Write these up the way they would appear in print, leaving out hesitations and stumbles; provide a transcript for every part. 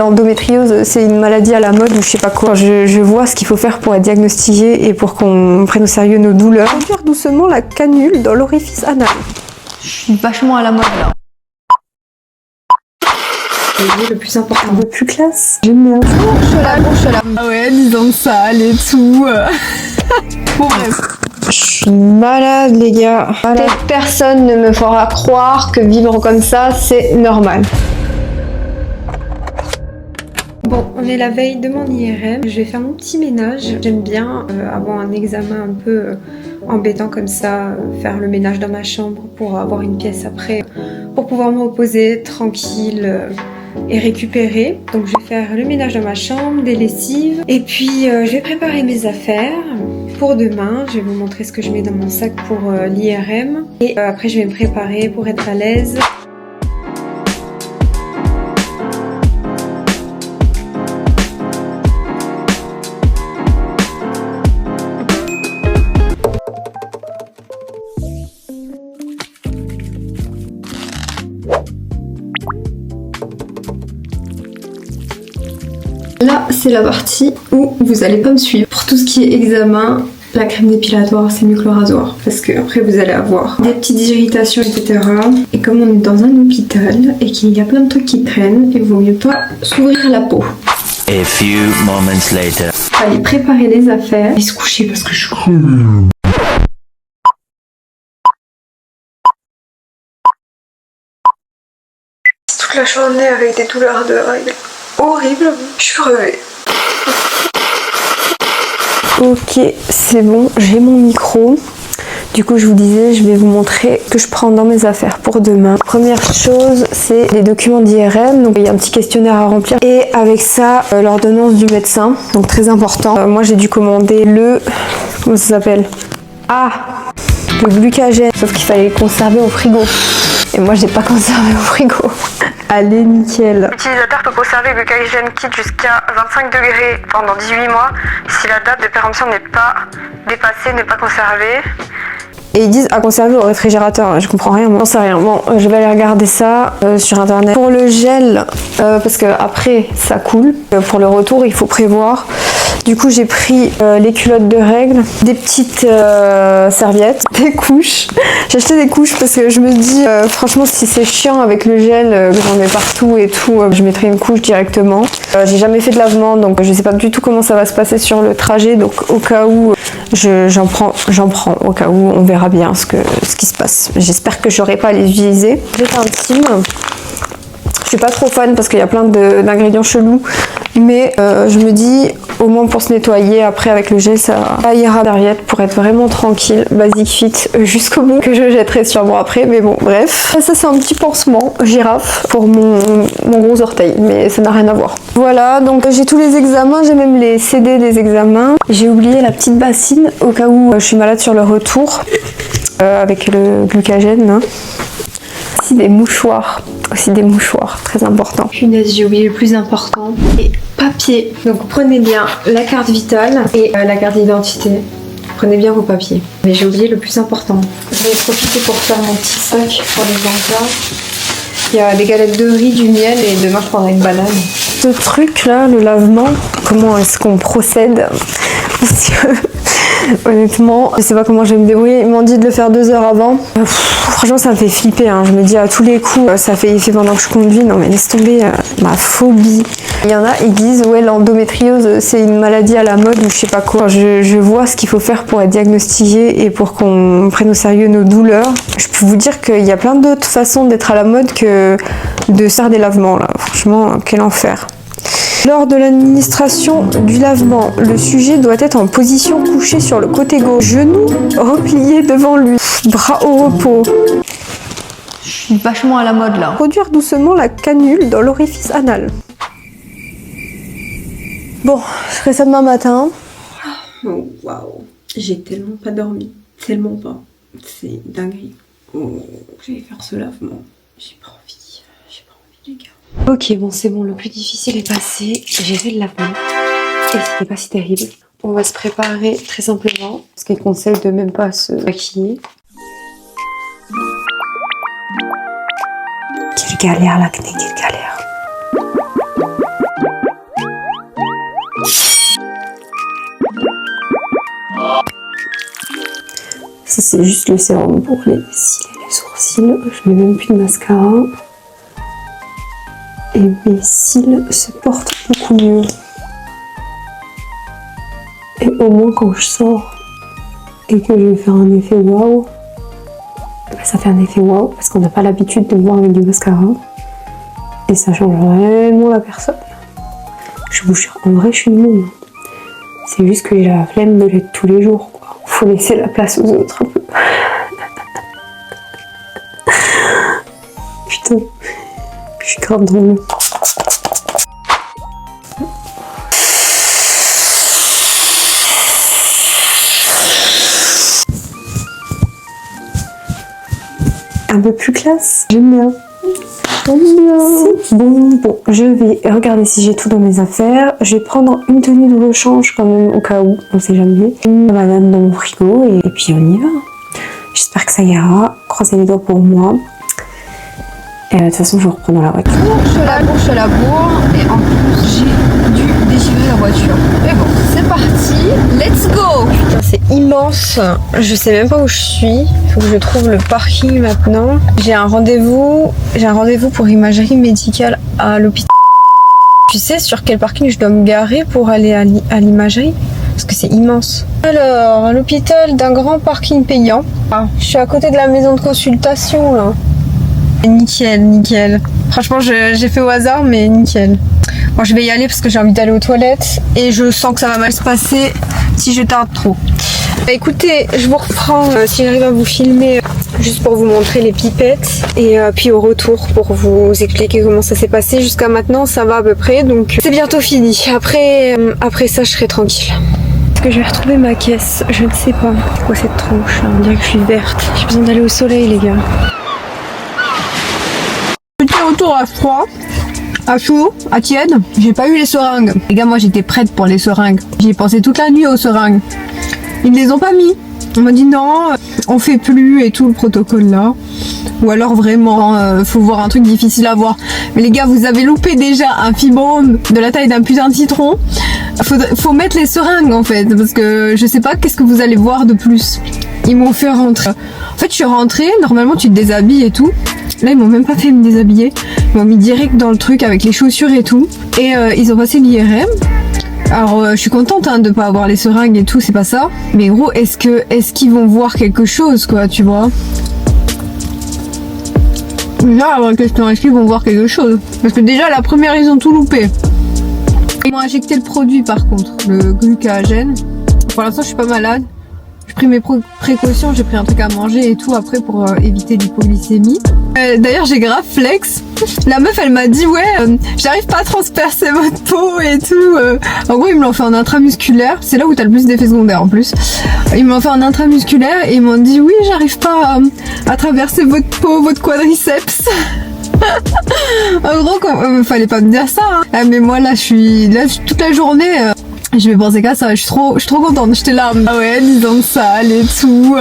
l'endométriose, c'est une maladie à la mode ou je sais pas quoi. Je vois ce qu'il faut faire pour être diagnostiqué et pour qu'on prenne au sérieux nos douleurs. Introduire doucement la canule dans l'orifice anal. Je suis vachement à la mode là. Le plus important. Un peu plus classe. J'aime bien. Bouche là. Ah ouais, disons sale et tout. Bon bref. Je suis malade les gars. Peut-être personne ne me fera croire que vivre comme ça c'est normal. Bon, on est la veille de mon IRM. Je vais faire mon petit ménage. J'aime bien avoir un examen un peu embêtant comme ça, faire le ménage dans ma chambre pour avoir une pièce après, pour pouvoir me reposer tranquille et récupérer. Donc je vais faire le ménage dans ma chambre, des lessives, et puis je vais préparer mes affaires pour demain. Je vais vous montrer ce que je mets dans mon sac pour l'IRM, et après je vais me préparer pour être à l'aise. Là, c'est la partie où vous allez pas me suivre. Pour tout ce qui est examen, la crème dépilatoire, c'est mieux que le rasoir. Parce que après, vous allez avoir des petites irritations, etc. Et comme on est dans un hôpital et qu'il y a plein de trucs qui traînent, il vaut mieux pas s'ouvrir la peau. A few moments later. Allez, préparer les affaires et se coucher parce que je suis toute la journée avec des douleurs de règles. Horrible, je suis crevée. Ok, c'est bon, j'ai mon micro. Du coup, je vous disais, je vais vous montrer ce que je prends dans mes affaires pour demain. Première chose, c'est les documents d'IRM. Donc, il y a un petit questionnaire à remplir. Et avec ça, l'ordonnance du médecin. Donc, très important. Moi, j'ai dû commander le... Comment ça s'appelle? Ah, le glucagène. Sauf qu'il fallait le conserver au frigo. Et moi, j'ai pas conservé au frigo. Allez, nickel. L'utilisateur peut conserver le glycagène kit jusqu'à 25 degrés pendant 18 mois. Si la date de péremption n'est pas dépassée, ne pas conserver. Et ils disent à conserver au réfrigérateur. Je comprends rien, moi. J'en sais rien. Bon, je vais aller regarder ça sur internet. Pour le gel, parce que après ça coule. Pour le retour, il faut prévoir. Du coup, j'ai pris les culottes de règles, des petites serviettes, des couches. J'ai acheté des couches parce que je me dis, franchement, si c'est chiant avec le gel que j'en mets partout et tout, je mettrai une couche directement. J'ai jamais fait de lavement, donc je sais pas du tout comment ça va se passer sur le trajet. Donc au cas où, j'en prends. Au cas où, on verra bien ce qui se passe. J'espère que j'aurai pas à les utiliser. J'ai intime. Je suis pas trop fan parce qu'il y a plein d'ingrédients chelous, mais je me dis au moins pour se nettoyer après avec le gel ça ira derrière pour être vraiment tranquille, basic fit jusqu'au bout, que je jetterai sûrement après, mais bon bref. Ça c'est un petit pansement girafe pour mon gros orteil, mais ça n'a rien à voir. Voilà, donc j'ai tous les examens, j'ai même les CD des examens. J'ai oublié la petite bassine au cas où je suis malade sur le retour avec le glucagène. Hein. Aussi des mouchoirs, très important. Punaise, j'ai oublié le plus important. Et papier. Donc prenez bien la carte vitale et la carte d'identité. Prenez bien vos papiers. Mais j'ai oublié le plus important. Je vais profiter pour faire mon petit sac pour les enfants. Il y a des galettes de riz, du miel et demain je prendrai une banane. Ce truc là, le lavement, comment est-ce qu'on procède? Parce que honnêtement, je sais pas comment je vais me débrouiller. Ils m'ont dit de le faire 2 heures avant. Franchement, ça me fait flipper. Hein. Je me dis à tous les coups, ça fait effet pendant que je conduis. Non mais laisse tomber, ma phobie. Il y en a, ils disent ouais, l'endométriose, c'est une maladie à la mode ou je sais pas quoi. Je vois ce qu'il faut faire pour être diagnostiqué et pour qu'on prenne au sérieux nos douleurs. Je peux vous dire qu'il y a plein d'autres façons d'être à la mode que de faire des lavements là. Franchement, quel enfer. Lors de l'administration du lavement, le sujet doit être en position couchée sur le côté gauche, genoux repliés devant lui, bras au repos. Je suis vachement à la mode là. Produire doucement la canule dans l'orifice anal. Bon, je ferai ça demain matin. Oh, waouh, j'ai tellement pas dormi, tellement pas. C'est dinguerie. Oh, je vais faire ce lavement. J'ai pas envie les gars. Ok, bon c'est bon, le plus difficile est passé. J'ai fait le lavement et c'était pas si terrible. On va se préparer très simplement parce qu'il conseille de même pas se maquiller. Quelle galère l'acné, quelle galère. c'est juste le sérum pour les cils et les sourcils. Je mets même plus de mascara. Et mes cils se portent beaucoup mieux. Et au moins quand je sors et que je vais faire un effet waouh, ça fait un effet waouh parce qu'on n'a pas l'habitude de me voir avec du mascara. Et ça change vraiment la personne. Je vous jure, en vrai je suis une môme. C'est juste que j'ai la flemme de l'être tous les jours, quoi. Faut laisser la place aux autres un peu. Putain, je suis grave drôle. Un peu plus classe, j'aime bien. C'est bon. Bon, je vais regarder si j'ai tout dans mes affaires. Je vais prendre une tenue de rechange quand même au cas où, on sait jamais. Une banane dans mon frigo et puis on y va. J'espère que ça ira. Croisez les doigts pour moi. Et de toute façon, je reprends dans la voiture. Je la bourre et en plus j'ai dû déchirer la voiture. Mais bon, c'est parti, let's go. Putain, c'est immense. Je sais même pas où je suis. Faut que je trouve le parking maintenant. J'ai un rendez-vous pour imagerie médicale à l'hôpital. Tu sais sur quel parking je dois me garer pour aller à l'imagerie? Parce que c'est immense. Alors, l'hôpital d'un grand parking payant. Ah, je suis à côté de la maison de consultation là. Nickel. Franchement, j'ai fait au hasard, mais nickel. Bon, je vais y aller parce que j'ai envie d'aller aux toilettes et je sens que ça va mal se passer si je tarde trop. Bah, écoutez, je vous reprends si j'arrive à vous filmer juste pour vous montrer les pipettes et puis au retour pour vous expliquer comment ça s'est passé. Jusqu'à maintenant, ça va à peu près, donc c'est bientôt fini. Après ça, je serai tranquille. Est-ce que je vais retrouver ma caisse? Je ne sais pas. C'est quoi cette tronche là? On dirait que je suis verte. J'ai besoin d'aller au soleil, les gars. Petit retour à froid, à chaud, à tiède. J'ai pas eu les seringues. Les gars, moi j'étais prête pour les seringues. J'y ai pensé toute la nuit aux seringues. Ils ne les ont pas mis. On m'a dit non, on fait plus et tout le protocole là. Ou alors vraiment, faut voir un truc difficile à voir. Mais les gars, vous avez loupé déjà un fibrome de la taille d'un putain de citron. Faut mettre les seringues en fait, parce que je sais pas qu'est-ce que vous allez voir de plus. Ils m'ont fait rentrer. En fait, je suis rentrée, normalement tu te déshabilles et tout. Là, ils m'ont même pas fait me déshabiller. Ils m'ont mis direct dans le truc avec les chaussures et tout. Et ils ont passé l'IRM. Alors, je suis contente de pas avoir les seringues et tout, c'est pas ça. Mais gros, est-ce qu'ils vont voir quelque chose, quoi, tu vois? Là, la vraie question, est-ce qu'ils vont voir quelque chose? Parce que déjà, la première, ils ont tout loupé. Ils m'ont injecté le produit, par contre, le glucagène. Pour l'instant, je suis pas malade. J'ai pris mes précautions, j'ai pris un truc à manger et tout après pour éviter l'hypoglycémie. D'ailleurs, j'ai grave flex. La meuf, elle m'a dit ouais, j'arrive pas à transpercer votre peau et tout. En gros, ils me l'ont fait en intramusculaire. C'est là où t'as le plus d'effets secondaires en plus. Ils me l'ont fait en intramusculaire et ils m'ont dit oui, j'arrive pas à traverser votre peau, votre quadriceps. En gros, fallait pas me dire ça. Hein. Mais moi là, je suis toute la journée. Je vais penser qu'à ça, je suis trop contente, j'étais là, ah ouais, disons sale et tout.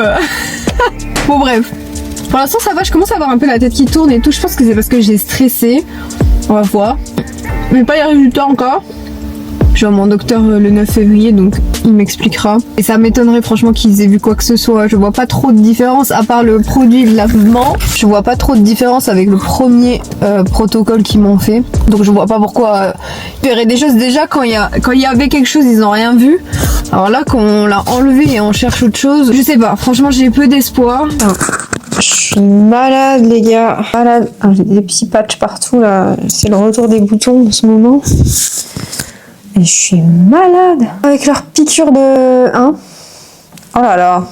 Bon bref, pour l'instant ça va, je commence à avoir un peu la tête qui tourne et tout, je pense que c'est parce que j'ai stressé, on va voir. Mais pas les résultats encore. Je vais à mon docteur le 9 février, donc il m'expliquera. Et ça m'étonnerait franchement qu'ils aient vu quoi que ce soit. Je vois pas trop de différence, à part le produit de lavement. Je vois pas trop de différence avec le premier protocole qu'ils m'ont fait. Donc je vois pas pourquoi ils verraient des choses. Déjà, quand il y avait quelque chose, ils ont rien vu. Alors là, qu'on l'a enlevé et on cherche autre chose, je sais pas. Franchement, j'ai peu d'espoir. Je suis malade, les gars. Malade. J'ai des petits patchs partout, là. C'est le retour des boutons en ce moment. Et je suis malade. Avec leur piqûre de... Hein? Oh là là.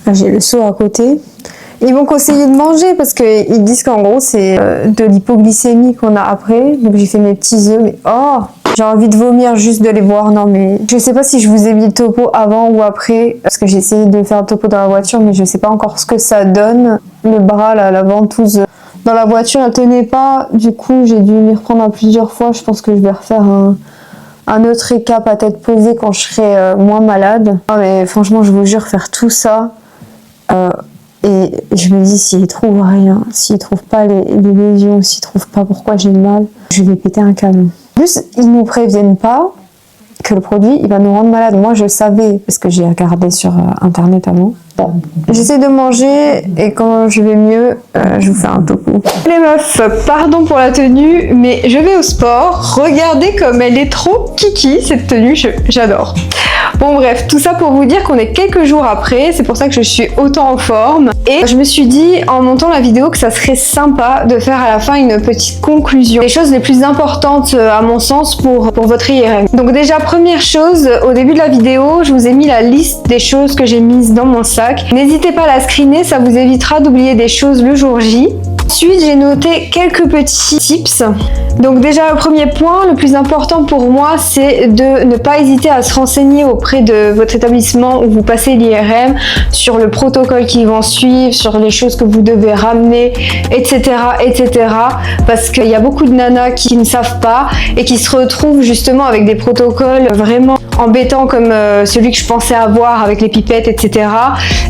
Là, j'ai le seau à côté. Ils m'ont conseillé de manger parce qu'ils disent qu'en gros, c'est de l'hypoglycémie qu'on a après. Donc j'ai fait mes petits œufs. Mais oh, j'ai envie de vomir juste de les voir. Non mais je sais pas si je vous ai mis le topo avant ou après. Parce que j'ai essayé de faire le topo dans la voiture. Mais je sais pas encore ce que ça donne. Le bras, là, la ventouse... Dans la voiture, elle tenait pas. Du coup, j'ai dû m'y reprendre à plusieurs fois. Je pense que je vais refaire un autre récap à tête posée quand je serai moins malade. Ah, mais franchement, je vous jure, faire tout ça. Et je me dis, s'ils trouvent rien, s'ils trouvent pas les lésions, s'ils trouvent pas pourquoi j'ai mal, je vais péter un câble. En plus, ils nous préviennent pas que le produit, il va nous rendre malade. Moi, je le savais parce que j'ai regardé sur Internet avant. Bon, j'essaie de manger et quand je vais mieux, je vous fais un topo. Les meufs, pardon pour la tenue, mais je vais au sport. Regardez comme elle est trop kiki, cette tenue, j'adore. Bon bref, tout ça pour vous dire qu'on est quelques jours après, c'est pour ça que je suis autant en forme. Et je me suis dit, en montant la vidéo, que ça serait sympa de faire à la fin une petite conclusion. Les choses les plus importantes, à mon sens, pour votre IRM. Donc déjà, première chose, au début de la vidéo, je vous ai mis la liste des choses que j'ai mises dans mon sac. N'hésitez pas à la screener, ça vous évitera d'oublier des choses le jour J. Ensuite, j'ai noté quelques petits tips. Donc déjà, le premier point, le plus important pour moi, c'est de ne pas hésiter à se renseigner auprès de votre établissement où vous passez l'IRM sur le protocole qui vont suivre, sur les choses que vous devez ramener, etc., etc. Parce qu'il y a beaucoup de nanas qui ne savent pas et qui se retrouvent justement avec des protocoles vraiment embêtants comme celui que je pensais avoir avec les pipettes, etc.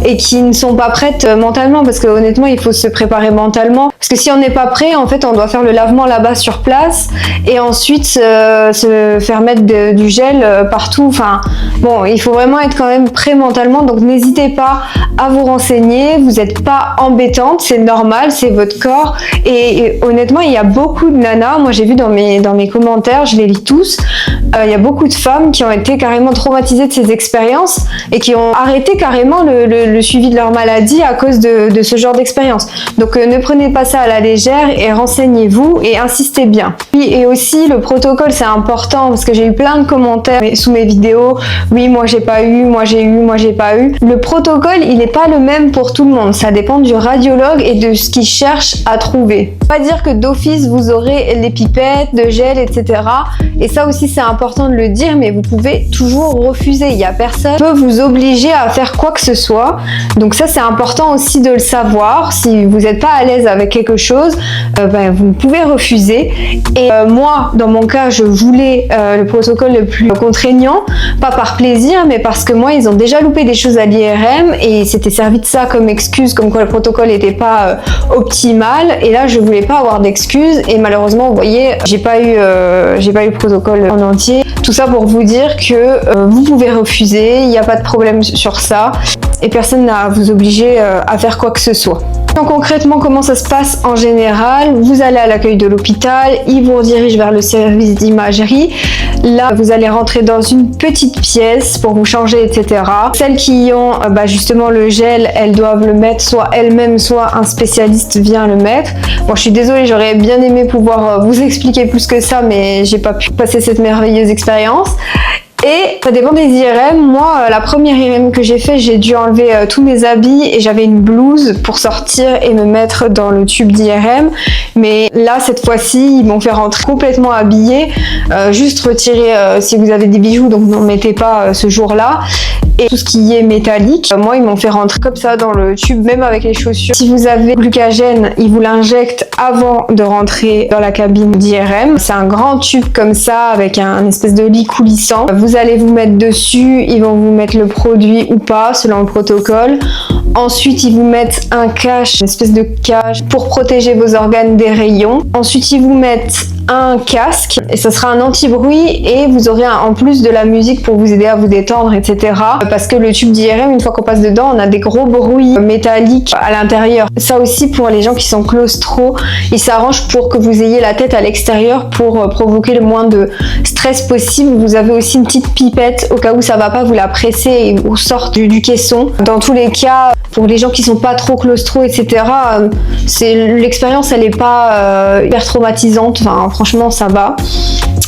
et qui ne sont pas prêtes mentalement parce que honnêtement, il faut se préparer mentalement. Parce que si on n'est pas prêt, en fait, on doit faire le lavement là-bas sur place et ensuite se faire mettre du gel partout. Enfin, bon, il faut vraiment être quand même prêt mentalement. Donc, n'hésitez pas à vous renseigner. Vous n'êtes pas embêtante, c'est normal, c'est votre corps. Et honnêtement, il y a beaucoup de nanas. Moi, j'ai vu dans mes commentaires, je les lis tous. Il y a beaucoup de femmes qui ont été carrément traumatisées de ces expériences et qui ont arrêté carrément le suivi de leur maladie à cause de ce genre d'expérience. Donc, ne prenez pas ça à la légère et renseignez-vous et insistez bien. Et aussi le protocole, c'est important parce que j'ai eu plein de commentaires sous mes vidéos. Oui, moi j'ai pas eu, moi j'ai eu, moi j'ai pas eu. Le protocole, il n'est pas le même pour tout le monde. Ça dépend du radiologue et de ce qu'il cherche à trouver. Pas dire que d'office vous aurez les pipettes de gel, etc. Et ça aussi c'est important de le dire, mais vous pouvez toujours refuser. Il y a personne qui peut vous obliger à faire quoi que ce soit. Donc ça c'est important aussi de le savoir. Si vous n'êtes pas à l'aise avec quelque chose, vous pouvez refuser. Et moi, dans mon cas, je voulais le protocole le plus contraignant, pas par plaisir, mais parce que moi, ils ont déjà loupé des choses à l'IRM et c'était servi de ça comme excuse, comme quoi le protocole n'était pas optimal. Et là, je voulais pas avoir d'excuses et malheureusement, vous voyez, j'ai pas eu le protocole en entier. Tout ça pour vous dire que vous pouvez refuser, il n'y a pas de problème sur ça et personne n'a à vous obliger à faire quoi que ce soit. Donc concrètement, comment ça se passe en général? Vous allez à l'accueil de l'hôpital, ils vous redirigent vers le service d'imagerie. Là, vous allez rentrer dans une petite pièce pour vous changer, etc. Celles qui ont justement le gel, elles doivent le mettre soit elles-mêmes, soit un spécialiste vient le mettre. Bon, je suis désolée, j'aurais bien aimé pouvoir vous expliquer plus que ça, mais j'ai pas pu passer cette merveilleuse expérience. Et ça dépend des IRM. Moi, la première IRM que j'ai fait, j'ai dû enlever tous mes habits et j'avais une blouse pour sortir et me mettre dans le tube d'IRM. Mais là, cette fois-ci, ils m'ont fait rentrer complètement habillée, juste retirer si vous avez des bijoux, donc n'en mettez pas ce jour-là. Et tout ce qui est métallique, moi, ils m'ont fait rentrer comme ça dans le tube, même avec les chaussures. Si vous avez glucagène, ils vous l'injectent avant de rentrer dans la cabine d'IRM. C'est un grand tube comme ça, avec un espèce de lit coulissant. Vous allez vous mettre dessus, ils vont vous mettre le produit ou pas, selon le protocole. Ensuite, ils vous mettent un cache, une espèce de cache pour protéger vos organes des rayons. Ensuite, ils vous mettent un casque et ça sera un anti-bruit et vous aurez en plus de la musique pour vous aider à vous détendre, etc. Parce que le tube d'IRM, une fois qu'on passe dedans, on a des gros bruits métalliques à l'intérieur. Ça aussi, pour les gens qui sont claustro, ils s'arrangent pour que vous ayez la tête à l'extérieur pour provoquer le moins de stress possible. Vous avez aussi une petite pipette au cas où ça va pas, vous la pressez et vous sortez du caisson. Dans tous les cas, pour les gens qui sont pas trop claustro, etc., l'expérience elle est pas hyper traumatisante. Enfin, franchement, ça va.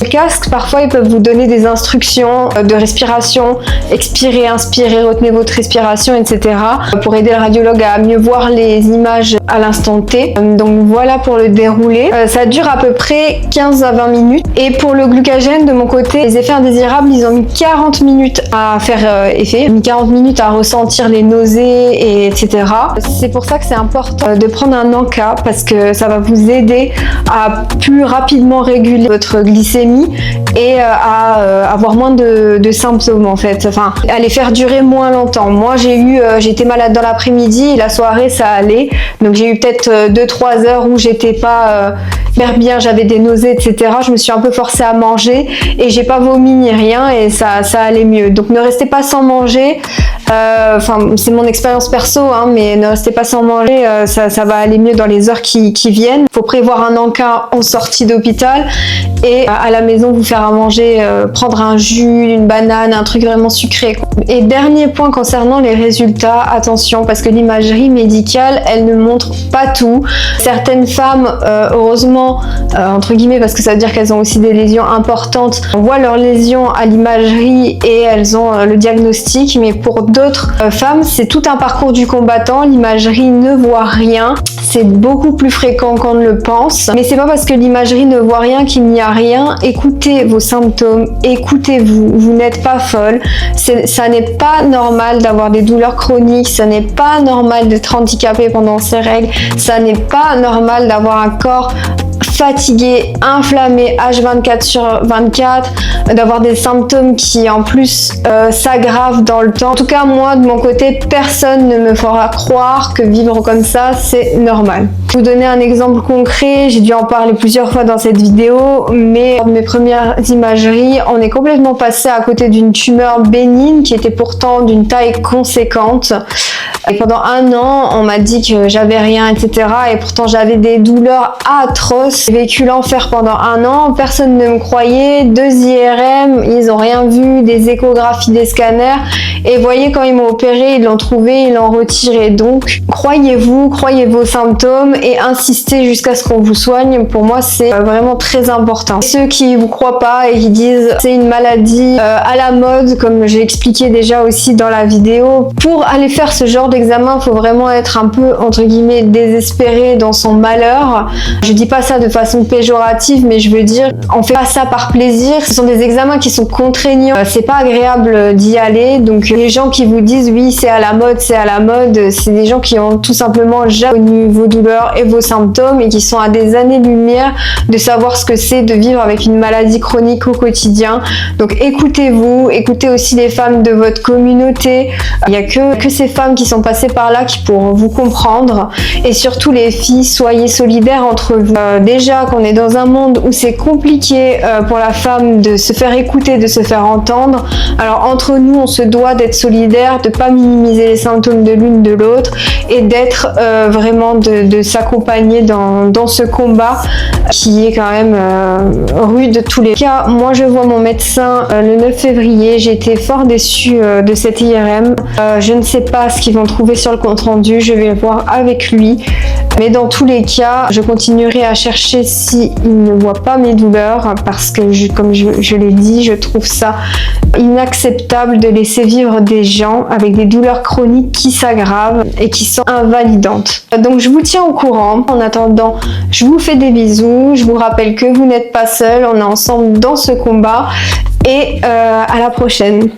Le casque, parfois, ils peuvent vous donner des instructions de respiration, expirez, inspirez, retenez votre respiration, etc. pour aider le radiologue à mieux voir les images à l'instant T. Donc voilà pour le déroulé. Ça dure à peu près 15 à 20 minutes. Et pour le glucagène, de mon côté, les effets indésirables, ils ont mis 40 minutes à faire effet, mis 40 minutes à ressentir les nausées, etc. C'est pour ça que c'est important de prendre un Anka parce que ça va vous aider à plus rapidement réguler votre glycémie et à avoir moins de symptômes en fait, enfin à les faire durer moins longtemps. Moi j'ai été malade dans l'après-midi et la soirée ça allait, donc j'ai eu peut-être 2-3 heures où j'étais pas super bien, j'avais des nausées, etc. Je me suis un peu forcée à manger et j'ai pas vomi ni rien et ça allait mieux. Donc ne restez pas sans manger. Enfin, c'est mon expérience perso, hein, mais ne restez pas sans manger, ça va aller mieux dans les heures qui viennent. Il faut prévoir un encas en sortie d'hôpital et à la maison vous faire à manger, prendre un jus, une banane, un truc vraiment sucré, quoi. Et dernier point concernant les résultats, attention parce que l'imagerie médicale, elle ne montre pas tout. Certaines femmes, heureusement, entre guillemets, parce que ça veut dire qu'elles ont aussi des lésions importantes, on voit leurs lésions à l'imagerie et elles ont le diagnostic, mais pour d'autres femmes, c'est tout un parcours du combattant. L'imagerie ne voit rien. C'est beaucoup plus fréquent qu'on ne le pense. Mais c'est pas parce que l'imagerie ne voit rien qu'il n'y a rien. Écoutez vos symptômes, écoutez-vous. Vous n'êtes pas folle. Ça n'est pas normal d'avoir des douleurs chroniques. Ça n'est pas normal d'être handicapé pendant ces règles. Ça n'est pas normal d'avoir un corps fatigué, inflammé H24/24, d'avoir des symptômes qui en plus s'aggravent dans le temps. En tout cas, moi de mon côté, personne ne me fera croire que vivre comme ça c'est normal. Je vais vous donner un exemple concret, j'ai dû en parler plusieurs fois dans cette vidéo, mais lors de mes premières imageries, on est complètement passé à côté d'une tumeur bénigne qui était pourtant d'une taille conséquente. Et pendant un an, on m'a dit que j'avais rien, etc. Et pourtant, j'avais des douleurs atroces. J'ai vécu l'enfer pendant un an. Personne ne me croyait. 2 IRM, ils n'ont rien vu. Des échographies, des scanners. Et voyez, quand ils m'ont opéré, ils l'ont trouvé, ils l'ont retiré. Donc, croyez-vous, croyez vos symptômes et insistez jusqu'à ce qu'on vous soigne. Pour moi, c'est vraiment très important. Ceux qui vous croient pas et qui disent c'est une maladie à la mode, comme j'ai expliqué déjà aussi dans la vidéo, pour aller faire ce genre d'examen, il faut vraiment être un peu, entre guillemets, désespéré dans son malheur. Je dis pas ça de façon péjorative, mais je veux dire, on fait pas ça par plaisir. Ce sont des examens qui sont contraignants. C'est pas agréable d'y aller. Donc, les gens qui vous disent oui, c'est à la mode, c'est des gens qui ont tout simplement jamais connu vos douleurs et vos symptômes et qui sont à des années-lumière de savoir ce que c'est de vivre avec une maladie chronique au quotidien. Donc, écoutez-vous, écoutez aussi les femmes de votre communauté. Il y a que ces femmes qui sont passées par là qui pourront vous comprendre. Et surtout les filles, soyez solidaires entre vous. Déjà qu'on est dans un monde où c'est compliqué pour la femme de se faire écouter, de se faire entendre. Alors entre nous, on se doit d'être solidaires, de pas minimiser les symptômes de l'une de l'autre et d'être vraiment de s'accompagner dans ce combat qui est quand même rude de tous les cas. Moi, je vois mon médecin le 9 février. J'ai été fort déçue de cette IRM. Je ne sais pas ce qu'ils vont trouver sur le compte rendu. Je vais voir avec lui. Mais dans tous les cas, je continuerai à chercher s'il ne voit pas mes douleurs parce que, comme je l'ai dit, je trouve ça inacceptable de laisser vivre des gens avec des douleurs chroniques qui s'aggravent et qui sont invalidantes. Donc je vous tiens au courant. En attendant, je vous fais des bisous. Je vous rappelle que vous n'êtes pas seul. On est ensemble dans ce combat et à la prochaine.